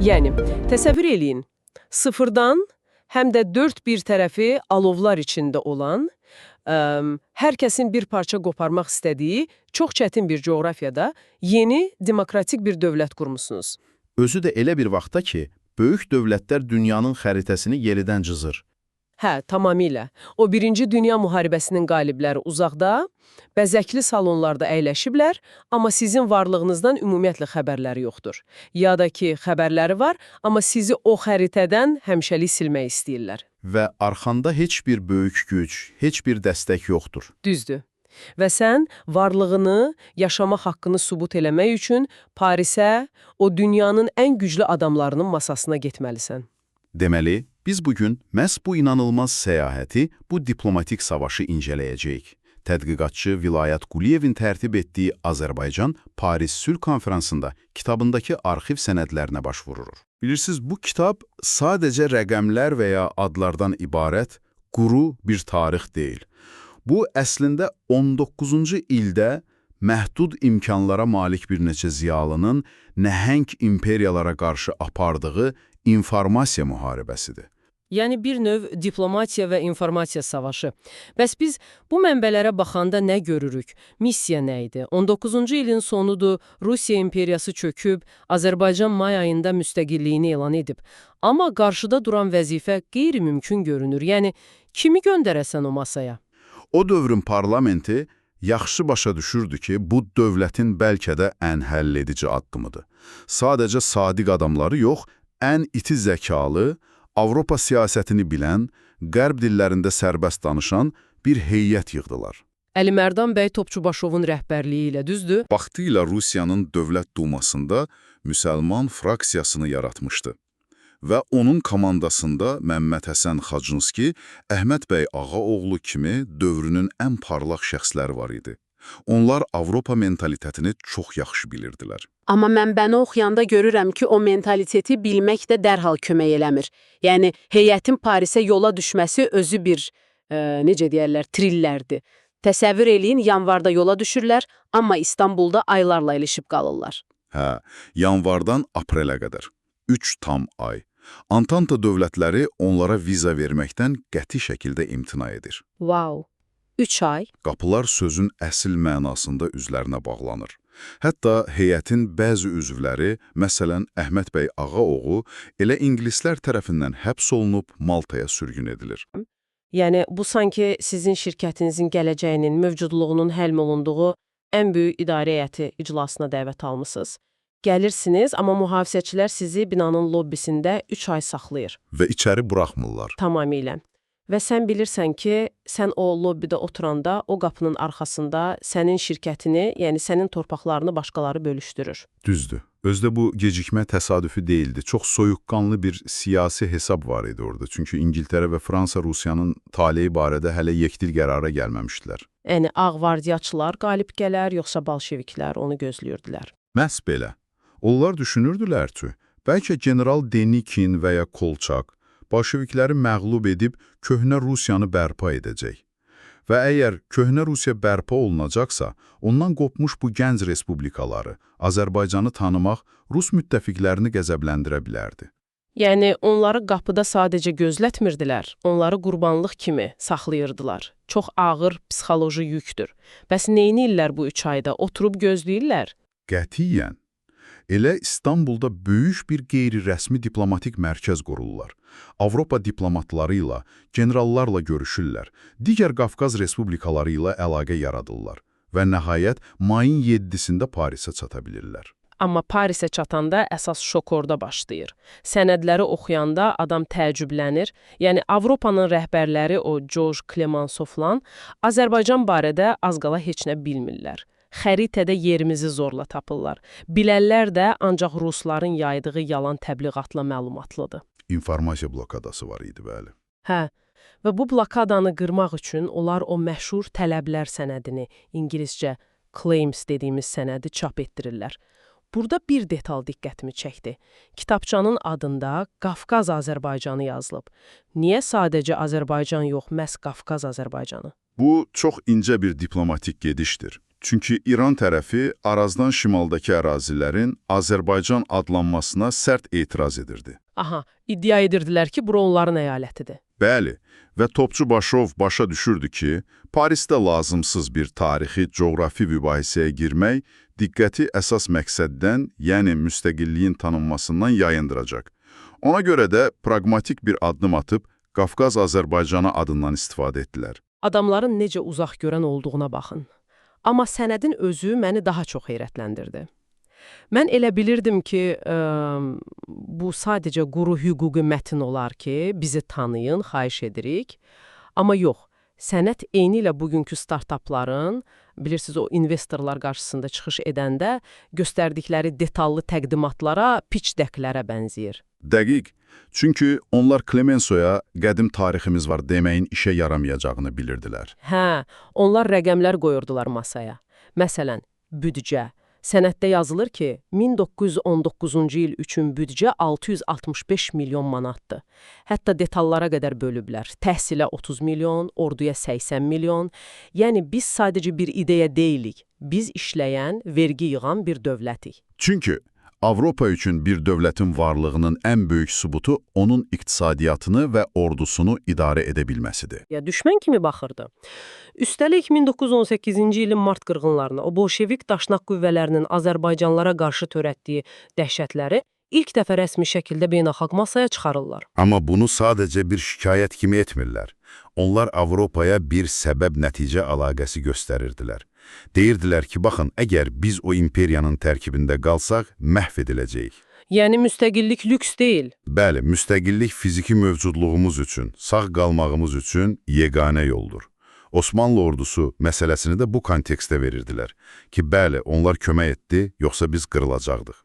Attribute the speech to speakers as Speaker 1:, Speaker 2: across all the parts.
Speaker 1: Yəni, təsəvvür eləyin, sıfırdan həm də dörd bir tərəfi alovlar içində olan, hər kəsin bir parça qoparmaq istədiyi çox çətin bir coğrafiyada yeni demokratik bir dövlət qurmusunuz.
Speaker 2: Özü də elə bir vaxtda ki, böyük dövlətlər dünyanın xəritəsini yenidən cızır.
Speaker 1: Hə, tamamilə. O Birinci Dünya müharibəsinin qalibləri uzaqda, bəzəkli salonlarda əyləşiblər, amma sizin varlığınızdan ümumiyyətlə xəbərləri yoxdur. Ya da ki, xəbərləri var, amma sizi o xəritədən həmişəlik silmək istəyirlər.
Speaker 2: Və arxanda heç bir böyük güc, heç bir dəstək yoxdur.
Speaker 1: Düzdür. Və sən varlığını, yaşamaq haqqını sübut eləmək üçün Parisə, o dünyanın ən güclü adamlarının masasına getməlisən.
Speaker 2: Deməli, biz bugün məhz bu inanılmaz səyahəti, bu diplomatik savaşı incələyəcəyik. Tədqiqatçı Vilayət Quliyevin tərtib etdiyi Azərbaycan Paris Sülh Konferansında kitabındakı arxiv sənədlərinə baş vurur. Bilirsiniz, bu kitab sadəcə rəqəmlər və ya adlardan ibarət quru bir tarix deyil. Bu, əslində 19-cu ildə məhdud imkanlara malik bir neçə ziyalının nəhəng imperiyalara qarşı apardığı informasiya müharibəsidir.
Speaker 1: Yəni bir növ diplomatiya və informasiya savaşı. Bəs biz bu mənbələrə baxanda nə görürük? Missiya nə idi? 19-cu ilin sonudur, Rusiya imperiyası çöküb, Azərbaycan may ayında müstəqilliyini elan edib. Amma qarşıda duran vəzifə qeyri-mümkün görünür. Yəni, kimi göndərəsən o masaya?
Speaker 2: O dövrün parlamenti yaxşı başa düşürdü ki, bu dövlətin bəlkə də ən həlledici addımıdır. Sadəcə sadiq adamları yox, ən iti zəkalı, Avropa siyasətini bilən, qərb dillərində sərbəst danışan bir heyət yığdılar.
Speaker 1: Əlimərdan bəy Topçubaşovun rəhbərliyi ilə, düzdür?
Speaker 2: Vaxtilə Rusiyanın dövlət dumasında müsəlman fraksiyasını yaratmışdı. Və onun komandasında Məmməd Həsən Xacınski, Əhməd bəy Ağaoğlu kimi dövrünün ən parlaq şəxsləri var idi. Onlar Avropa mentalitetini çox yaxşı bilirdilər.
Speaker 3: Amma mənbəni oxuyanda görürəm ki, o mentaliteti bilmək də dərhal kömək eləmir. Yəni, heyətin Parisə yola düşməsi özü bir, necə deyərlər, trillərdir. Təsəvvür eləyin, yanvarda yola düşürlər, amma İstanbulda aylarla ilişib qalırlar.
Speaker 2: Hə, yanvardan aprelə qədər. 3 tam ay. Antanta dövlətləri onlara viza verməkdən qəti şəkildə imtina edir.
Speaker 3: Wow, 3 ay.
Speaker 2: Qapılar sözün əsl mənasında üzlərinə bağlanır. Hətta heyətin bəzi üzvləri, məsələn Əhməd bəy Ağaoğlu, elə ingilislər tərəfindən həbs olunub Maltaya sürgün edilir.
Speaker 1: Yəni, bu sanki sizin şirkətinizin gələcəyinin, mövcudluğunun həll olunduğu ən böyük idarə heyəti iclasına dəvət almısınız. Gəlirsiniz, amma mühafizəçilər sizi binanın lobbisində 3 ay saxlayır.
Speaker 2: Və içəri buraxmırlar.
Speaker 1: Tamamilə. Və sən bilirsən ki, sən o lobbidə oturanda, o qapının arxasında sənin şirkətini, yəni sənin torpaqlarını başqaları bölüşdürür.
Speaker 2: Düzdür. Özdə bu gecikmə təsadüfi deyildi. Çox soyuqqanlı bir siyasi hesab var idi orada. Çünki İngiltərə və Fransa Rusiyanın taleyi barədə hələ yekdil qərara gəlməmişdilər.
Speaker 1: Yəni, ağvardiyaçılar qalib gələr, yoxsa bolşeviklər onu gözləyirdilər.
Speaker 2: Məhz belə. Onlar düşünürdülər ki, bəlkə general Denikin və ya Kolçak bolşevikləri məğlub edib köhnə Rusiyanı bərpa edəcək. Və əgər köhnə Rusiya bərpa olunacaqsa, ondan qopmuş bu gənc respublikaları, Azərbaycanı tanımaq Rus müttəfiqlərini qəzəbləndirə bilərdi.
Speaker 1: Yəni, onları qapıda sadəcə gözlətmirdilər, onları qurbanlıq kimi saxlayırdılar. Çox ağır psixoloji yükdür. Bəs neynirlər bu 3 ayda? Oturub gözləyirlər?
Speaker 2: Qətiyyən. Elə İstanbulda böyük bir qeyri-rəsmi diplomatik mərkəz qururlar. Avropa diplomatları ilə, generallarla görüşürlər, digər Qafqaz respublikaları ilə əlaqə yaradırlar və nəhayət mayın 7-sində Parisə çata bilirlər.
Speaker 1: Amma Parisə çatanda əsas şok orada başlayır. Sənədləri oxuyanda adam təəccüblənir. Yəni, Avropanın rəhbərləri o George Clemenceau-lan Azərbaycan barədə az qala heç nə bilmirlər. Xəritədə yerimizi zorla tapırlar. Bilənlər də ancaq rusların yaydığı yalan təbliğatla məlumatlıdır.
Speaker 2: İnformasiya blokadası var idi, bəli.
Speaker 1: Hə, və bu blokadanı qırmaq üçün onlar o məşhur tələblər sənədini, ingiliscə claims dediyimiz sənədi çap etdirirlər. Burada bir detal diqqətimi çəkdi. Kitabçanın adında Qafqaz Azərbaycanı yazılıb. Niyə sadəcə Azərbaycan yox, məhz Qafqaz Azərbaycanı?
Speaker 2: Bu çox incə bir diplomatik gedişdir. Çünki İran tərəfi Arazdan şimaldakı ərazilərin Azərbaycan adlanmasına sərt etiraz edirdi.
Speaker 1: Aha, iddia edirdilər ki, bura onların əyalətidir.
Speaker 2: Bəli, və Topçu Başov başa düşürdü ki, Parisdə lazımsız bir tarixi, coğrafi mübahisəyə girmək diqqəti əsas məqsəddən, yəni müstəqilliyin tanınmasından yayındıracaq. Ona görə də praqmatik bir addım atıb Qafqaz Azərbaycanı adından istifadə etdilər.
Speaker 1: Adamların necə uzaq görən olduğuna baxın. Amma sənədin özü məni daha çox heyrətləndirdi. Mən elə bilirdim ki, bu sadəcə quru hüquqi mətn olar ki, bizi tanıyın, xahiş edirik. Amma yox, sənəd eynilə bugünkü startapların, bilirsiniz o investorlar qarşısında çıxış edəndə göstərdikləri detallı təqdimatlara, pitch decklərə bənzəyir.
Speaker 2: Dəqiq, çünki onlar Clemenceau'ya qədim tariximiz var deməyin işə yaramayacağını bilirdilər.
Speaker 1: Hə, onlar rəqəmlər qoyurdular masaya. Məsələn, büdcə. Sənəddə yazılır ki, 1919-cu il üçün büdcə 665 milyon manatdır. Hətta detallara qədər bölüblər. Təhsilə 30 milyon, orduya 80 milyon. Yəni biz sadəcə bir ideya deyilik. Biz işləyən, vergi yığan bir dövlətik.
Speaker 2: Çünki Avropa üçün bir dövlətin varlığının ən böyük sübutu onun iqtisadiyyatını və ordusunu idarə edə bilməsidir.
Speaker 1: Ya düşmən kimi baxırdı. Üstəlik 1918-ci ilin mart qırğınlarına, o bolşevik daşnaq qüvvələrinin Azərbaycanlara qarşı törətdiyi dəhşətləri ilk dəfə rəsmi şəkildə beynəlxalq masaya çıxarırlar.
Speaker 2: Amma bunu sadəcə bir şikayət kimi etmirlər. Onlar Avropaya bir səbəb-nəticə əlaqəsi göstərirdilər. Deyirdilər ki, baxın, əgər biz o imperiyanın tərkibində qalsaq, məhv ediləcəyik.
Speaker 1: Yəni müstəqillik lüks deyil.
Speaker 2: Bəli, müstəqillik fiziki mövcudluğumuz üçün, sağ qalmağımız üçün yeganə yoldur. Osmanlı ordusu məsələsini də bu kontekstdə verirdilər ki, bəli, onlar kömək etdi, yoxsa biz qırılacaqdıq.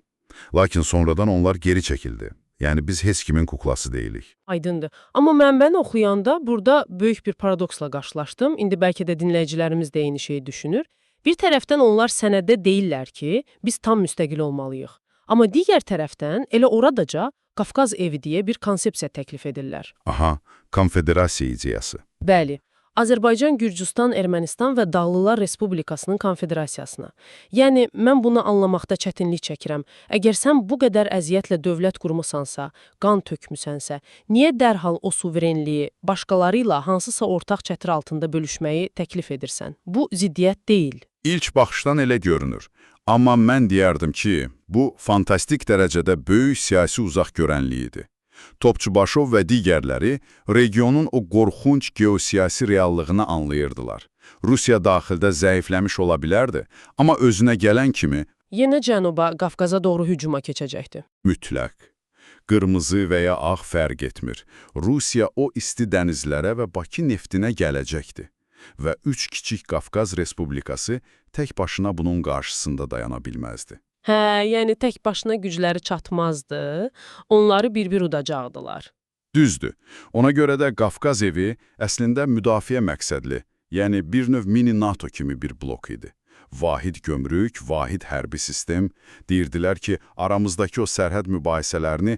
Speaker 2: Lakin sonradan onlar geri çəkildi. Yəni biz heç kimin kuklası deyilik.
Speaker 1: Aydındır. Amma mənbəni oxuyanda burada böyük bir paradoksla qarşılaşdım. İndi bəlkə də dinləyicilərimiz də eyni şeyi düşünür. Bir tərəfdən onlar sənəddə deyirlər ki, biz tam müstəqil olmalıyıq. Amma digər tərəfdən elə oradaca Qafqaz evi deyə bir konsepsiya təklif edirlər.
Speaker 2: Aha, konfederasiya ideyası.
Speaker 1: Bəli. Azərbaycan, Gürcüstan, Ermənistan və Dağlılar Respublikasının konfederasiyasına. Yəni, mən bunu anlamaqda çətinlik çəkirəm. Əgər sən bu qədər əziyyətlə dövlət qurmusansa, qan tökmüsənsə, niyə dərhal o suverenliyi başqaları ilə hansısa ortaq çətir altında bölüşməyi təklif edirsən? Bu ziddiyyət deyil.
Speaker 2: İlk baxışdan elə görünür. Amma mən deyərdim ki, bu fantastik dərəcədə böyük siyasi uzaqgörənliyidir. Topçu Başov və digərləri regionun o qorxunc geosiyasi reallığını anlayırdılar. Rusiya daxildə zəifləmiş ola bilərdi, amma özünə gələn kimi
Speaker 1: yenə Cənuba, Qafqaza doğru hücuma keçəcəkdi.
Speaker 2: Mütləq. Qırmızı və ya ağ fərq etmir. Rusiya o isti dənizlərə və Bakı neftinə gələcəkdi. Və 3 kiçik Qafqaz Respublikası tək başına bunun qarşısında dayana bilməzdi.
Speaker 1: Hə, yəni tək başına gücləri çatmazdı, onları bir-bir udacaqdılar.
Speaker 2: Düzdür. Ona görə də Qafqaz evi əslində müdafiə məqsədli, yəni bir növ mini NATO kimi bir blok idi. Vahid gömrük, vahid hərbi sistem, deyirdilər ki, aramızdakı o sərhəd mübahisələrini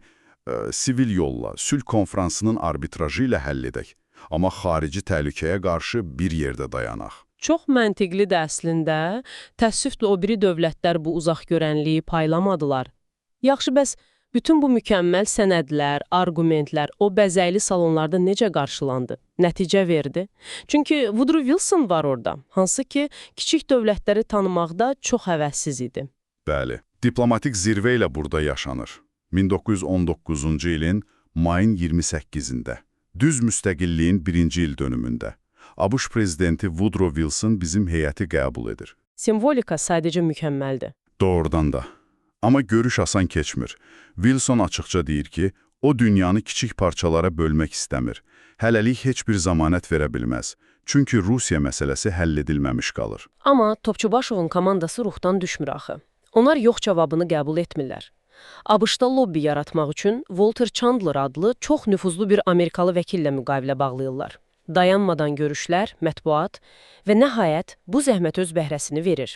Speaker 2: sivil yolla, sülh konfransının arbitrajı ilə həll edək. Amma xarici təhlükəyə qarşı bir yerdə dayanaq.
Speaker 1: Çox məntiqlidir əslində. Təəssüflə o biri dövlətlər bu uzaqgörənliyi paylamadılar. Yaxşı, bəs bütün bu mükəmməl sənədlər, argumentlər o bəzəkli salonlarda necə qarşılandı? Nəticə verdi? Çünki Woodrow Wilson var orada, hansı ki, kiçik dövlətləri tanımaqda çox həvəssiz idi.
Speaker 2: Bəli, diplomatik zirvə ilə burada yaşanır. 1919-cu ilin mayın 28-də, düz müstəqilliyin birinci il dönümündə. ABŞ prezidenti Woodrow Wilson bizim heyəti qəbul edir.
Speaker 1: Simvolika sadəcə mükəmməldir.
Speaker 2: Doğrudan da. Amma görüş asan keçmir. Wilson açıqca deyir ki, o dünyanı kiçik parçalara bölmək istəmir. Hələlik heç bir zəmanət verə bilməz. Çünki Rusiya məsələsi həll edilməmiş qalır.
Speaker 1: Amma Topçubaşovun komandası ruhdan düşmür axı. Onlar yox cavabını qəbul etmirlər. ABŞ-da lobbi yaratmaq üçün Walter Chandler adlı çox nüfuzlu bir Amerikalı vəkillə müqavilə bağlayırlar. Dayanmadan görüşlər, mətbuat və nəhayət bu zəhmət öz bəhrəsini verir.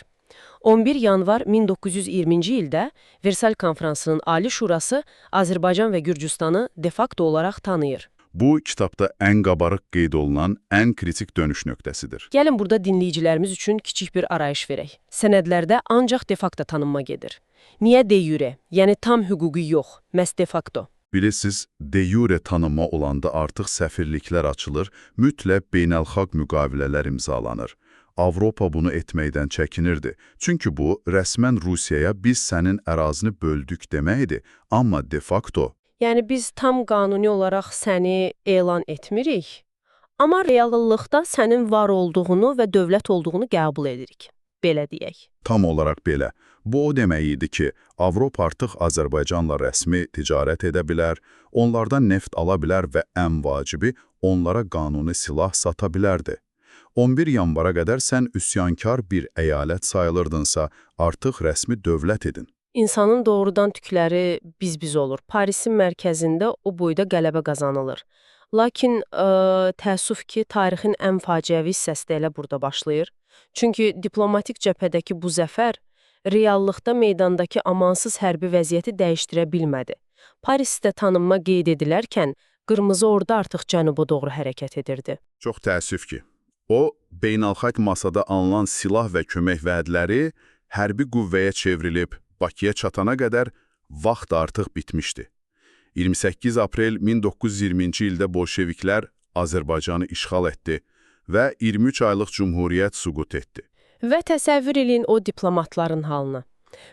Speaker 1: 11 yanvar 1920-ci ildə Versal Konfransının Ali Şurası Azərbaycan və Gürcüstanı de facto olaraq tanıyır.
Speaker 2: Bu, kitabda ən qabarıq qeyd olunan ən kritik dönüş nöqtəsidir.
Speaker 1: Gəlin burada dinləyicilərimiz üçün kiçik bir arayış verək. Sənədlərdə ancaq de facto tanınma gedir. Niyə de jure, yəni tam hüquqi yox, məhz de facto?
Speaker 2: Bilirsiniz, de jure tanınma olanda artıq səfirliklər açılır, mütləq beynəlxalq müqavilələr imzalanır. Avropa bunu etməkdən çəkinirdi. Çünki bu, rəsmən Rusiyaya biz sənin ərazini böldük deməkdir, amma de facto.
Speaker 1: Yəni biz tam qanuni olaraq səni elan etmirik, amma reallıqda sənin var olduğunu və dövlət olduğunu qəbul edirik. Belə deyək.
Speaker 2: Tam olaraq belə. Bu o demək idi ki, Avropa artıq Azərbaycanla rəsmi ticarət edə bilər, onlardan neft ala bilər və ən vacibi onlara qanuni silah sata bilərdi. 11 yanvara qədər sən üsyankar bir əyalət sayılırdınsa, artıq rəsmi dövlət edin.
Speaker 1: İnsanın doğrudan tükləri biz-biz olur. Parisin mərkəzində o boyda qələbə qazanılır. Lakin təəssüf ki, tarixin ən faciəvi hissəsi də elə burada başlayır. Çünki diplomatik cəbhədəki bu zəfər reallıqda meydandakı amansız hərbi vəziyyəti dəyişdirə bilmədi. Parisdə tanınma qeyd edilərkən, Qırmızı Ordu artıq cənuba doğru hərəkət edirdi.
Speaker 2: Çox təəssüf ki, o, beynəlxalq masada alınan silah və kömək vədləri hərbi qüvvəyə çevrilib, Bakıya çatana qədər vaxt artıq bitmişdi. 28 aprel 1920-ci ildə bolşeviklər Azərbaycanı işğal etdi və 23 aylıq cümhuriyyət süqut etdi.
Speaker 1: Və təsəvvür edin o diplomatların halını.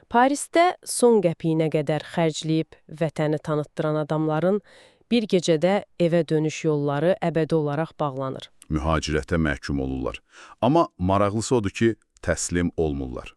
Speaker 1: Parisdə son qəpiyinə qədər xərcləyib vətəni tanıtdıran adamların bir gecədə evə dönüş yolları əbədi olaraq bağlanır.
Speaker 2: Mühacirətə məhkum olurlar. Amma maraqlısı odur ki, təslim olmurlar.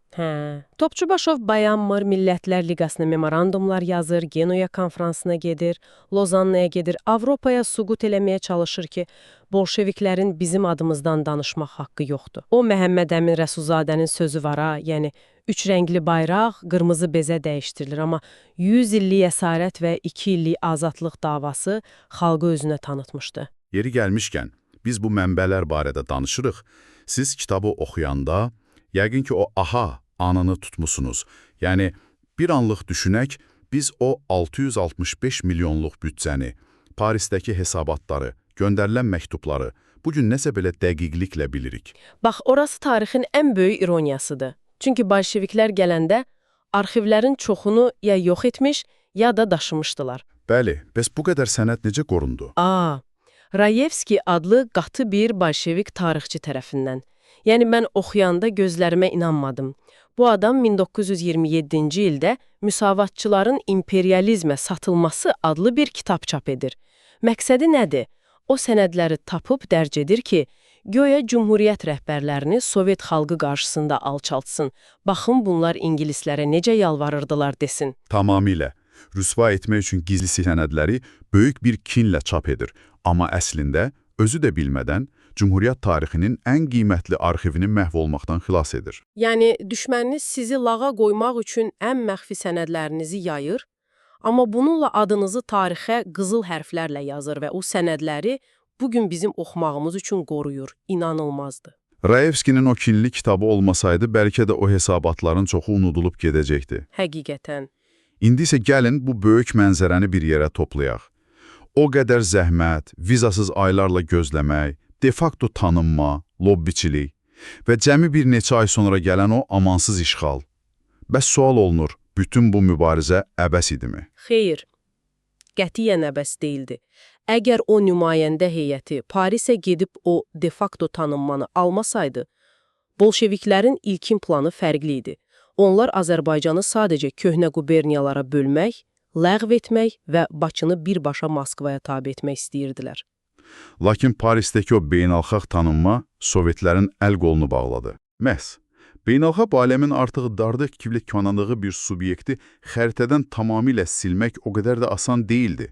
Speaker 1: Topçubaşov Bayanmır Millətlər Liqasına memorandumlar yazır, Genoya konfransına gedir, Lozannaya gedir, Avropaya süqut eləməyə çalışır ki, bolşeviklərin bizim adımızdan danışmaq haqqı yoxdur. O, Məhəmməd Əmin Rəsulzadənin sözü var ha, yəni 3 rəngli bayraq qırmızı bezə dəyişdirilir, amma 100 illik əsarət və 2 illik azadlıq davası xalqı özünə tanıtmışdı.
Speaker 2: Yeri gəlmişkən, biz bu mənbələr barədə danışırıq. Siz kitabı oxuyanda, yəqin ki, o aha anını tutmusunuz. Yəni, bir anlıq düşünək, biz o 665 milyonluq büdcəni, Parisdəki hesabatları, göndərilən məktubları bugün nəsə belə dəqiqliklə bilirik.
Speaker 1: Bax, orası tarixin ən böyük ironiyasıdır. Çünki bolşeviklər gələndə arxivlərin çoxunu ya yox etmiş, ya da daşımışdılar.
Speaker 2: Bəli, bəs bu qədər sənəd necə qorundu?
Speaker 1: Rayevski adlı qatı bir bolşevik tarixçi tərəfindən. Yəni, mən oxuyanda gözlərimə inanmadım. Bu adam 1927-ci ildə Müsavatçıların imperializmə satılması adlı bir kitab çap edir. Məqsədi nədir? O sənədləri tapıb dərc edir ki, göyə Cümhuriyyət rəhbərlərini Sovet xalqı qarşısında alçaltsın. Baxın, bunlar ingilislərə necə yalvarırdılar desin.
Speaker 2: Tamamilə. Rüsva etmək üçün gizli sənədləri böyük bir kinlə çap edir. Amma əslində, özü də bilmədən, Cümhuriyyət tarixinin ən qiymətli arxivini məhv olmaqdan xilas edir.
Speaker 1: Yəni, düşməniniz sizi lağa qoymaq üçün ən məxfi sənədlərinizi yayır, amma bununla adınızı tarixə qızıl hərflərlə yazır və o sənədləri bugün bizim oxumağımız üçün qoruyur. İnanılmazdı.
Speaker 2: Rayevskinin o kinli kitabı olmasaydı, bəlkə də o hesabatların çoxu unudulub gedəcəkdi.
Speaker 1: Həqiqətən.
Speaker 2: İndi isə gəlin bu böyük mənzərəni bir yerə toplayaq. O qədər zəhmət, vizasız aylarla gözləmək, de facto tanınma, lobbiçilik və cəmi bir neçə ay sonra gələn o amansız işğal. Bəs sual olunur, bütün bu mübarizə əbəs idimi?
Speaker 1: Xeyr, qətiyyən əbəs deyildi. Əgər o nümayəndə heyəti Parisə gedib o de facto tanınmanı almasaydı, bolşeviklərin ilkin planı fərqli idi. Onlar Azərbaycanı sadəcə köhnə quberniyalara bölmək, ləğv etmək və Bakını birbaşa Moskvaya tabe etmək istəyirdilər.
Speaker 2: Lakin Parisdəki o beynəlxalq tanınma Sovetlərin əl qolunu bağladı. Məhz, beynəlxalq aləmin artıq darda kiblikkanandığı bir subyekti xəritədən tamamilə silmək o qədər də asan değildi.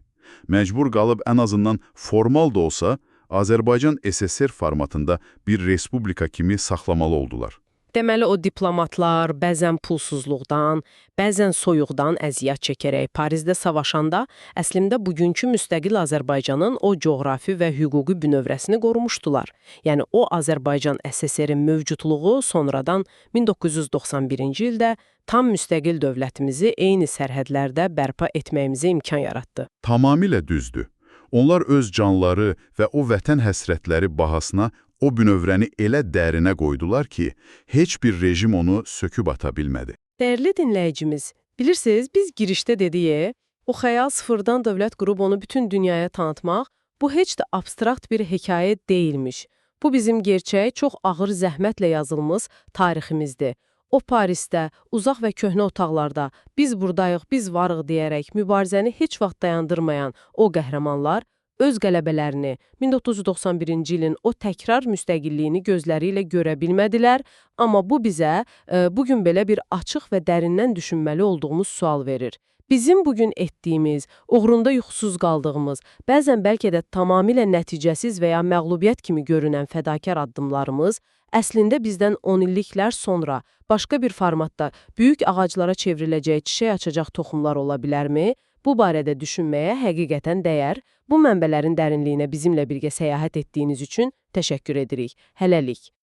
Speaker 2: Məcbur qalıb ən azından formal da olsa, Azərbaycan SSR formatında bir respublika kimi saxlamalı oldular.
Speaker 1: Deməli, o diplomatlar bəzən pulsuzluqdan, bəzən soyuqdan əziyyət çəkərək Parisdə savaşanda, əslində bugünkü müstəqil Azərbaycanın o coğrafi və hüquqi bünövrəsini qorumuşdular. Yəni, o Azərbaycan SSR-in mövcudluğu sonradan 1991-ci ildə tam müstəqil dövlətimizi eyni sərhədlərdə bərpa etməyimizə imkan yaratdı.
Speaker 2: Tamamilə düzdür. Onlar öz canları və o vətən həsrətləri bahasına o bünövrəni elə dərinə qoydular ki, heç bir rejim onu söküb ata bilmədi.
Speaker 1: Dəyərli dinləyicimiz, bilirsiniz, biz girişdə dedik, o xəyal sıfırdan dövlət qurub onu bütün dünyaya tanıtmaq, bu heç də abstrakt bir hekayə deyilmiş. Bu bizim gerçək, çox ağır zəhmətlə yazılmış tariximizdir. O Parisdə, uzaq və köhnə otaqlarda, biz buradayıq, biz varıq deyərək mübarizəni heç vaxt dayandırmayan o qəhrəmanlar, öz qələbələrini, 1991-ci ilin o təkrar müstəqilliyini gözləri ilə görə bilmədilər, amma bu bizə bugün belə bir açıq və dərindən düşünməli olduğumuz sual verir. Bizim bugün etdiyimiz, uğrunda yuxusuz qaldığımız, bəzən bəlkə də tamamilə nəticəsiz və ya məğlubiyyət kimi görünən fədakar addımlarımız, əslində bizdən 10 illiklər sonra başqa bir formatda böyük ağaclara çevriləcək, çiçək açacaq toxumlar ola bilərmi? Bu barədə düşünməyə həqiqətən dəyər. Bu mənbələrin dərinliyinə bizimlə birgə səyahət etdiyiniz üçün təşəkkür edirik. Hələlik.